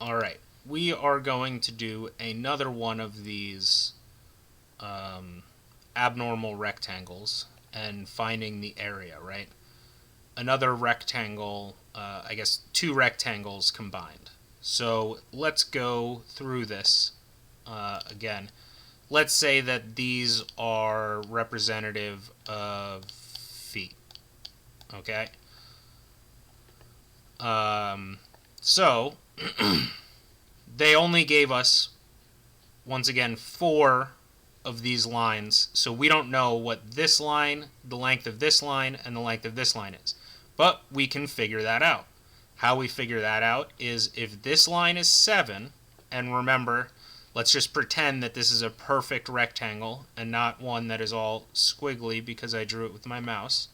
Alright, we are going to do another one of these abnormal rectangles and finding the area, right? Another rectangle, I guess two rectangles combined. So let's go through this again. Let's say that these are representative of feet, okay? So they only gave us, once again, 4 of these lines, so we don't know what this line, the length of this line, and the length of this line is. But we can figure that out. How we figure that out is if this line is 7, and remember, let's just pretend that this is a perfect rectangle and not one that is all squiggly because I drew it with my mouse.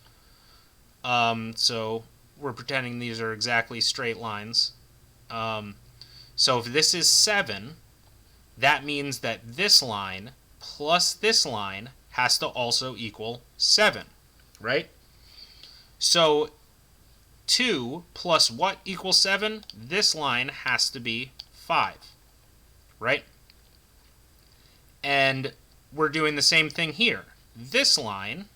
So we're pretending these are exactly straight lines. So if this is 7, that means that this line plus this line has to also equal 7, right? So 2 plus what equals 7? This line has to be 5, right? And we're doing the same thing here. This line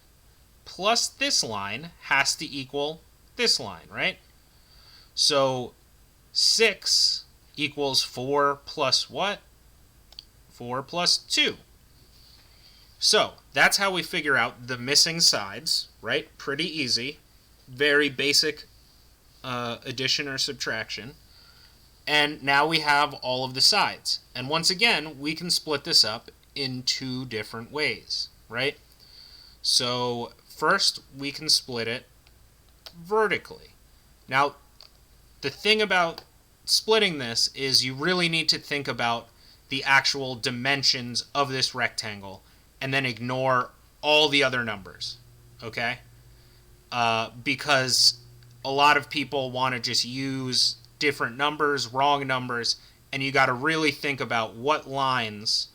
plus this line has to equal this line, right? So 6 equals 4 plus what? 4 plus 2. So that's how we figure out the missing sides, right? Pretty easy. Very basic addition or subtraction. And now we have all of the sides. And once again, we can split this up in 2 different ways, right? So first, we can split it vertically. Now, the thing about splitting this is you really need to think about the actual dimensions of this rectangle and then ignore all the other numbers, okay? Because a lot of people want to just use different numbers, wrong numbers, and you got to really think about what lines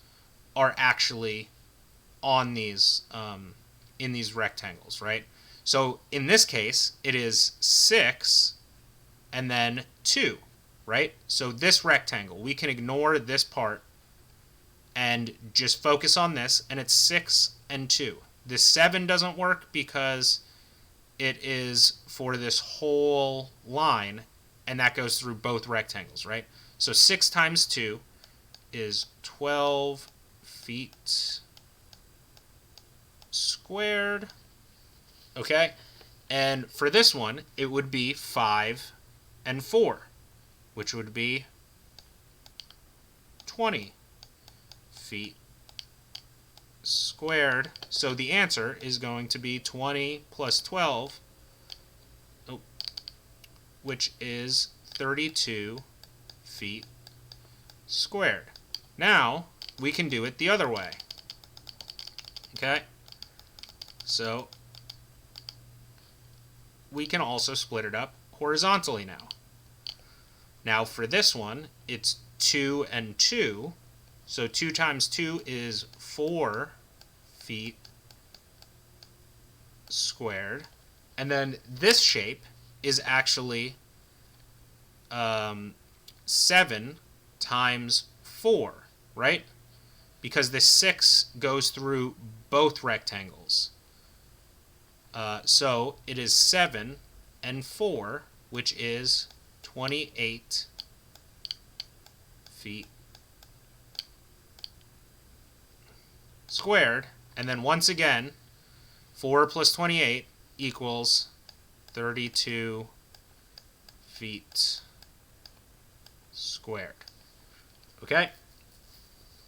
are actually on these in these rectangles, right? So in this case, it is 6 and then 2, right? So this rectangle, we can ignore this part and just focus on this, and it's 6 and 2. This 7 doesn't work because it is for this whole line, and that goes through both rectangles, right? So 6 times 2 is 12 feet squared, okay? And for this one, it would be 5 and 4, which would be 20 feet squared. So the answer is going to be 20 plus 12, which is 32 feet squared. Now, we can do it the other way. Okay? So, we can also split it up horizontally now. Now, for this one, it's 2 and 2. So 2 times 2 is 4 feet squared. And then this shape is actually 7 times 4, right? Because the 6 goes through both rectangles. So it is 7 and 4, which is 28 feet squared. And then once again, 4 plus 28 equals 32 feet squared. Okay?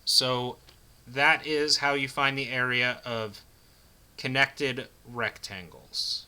So that is how you find the area of connected rectangles.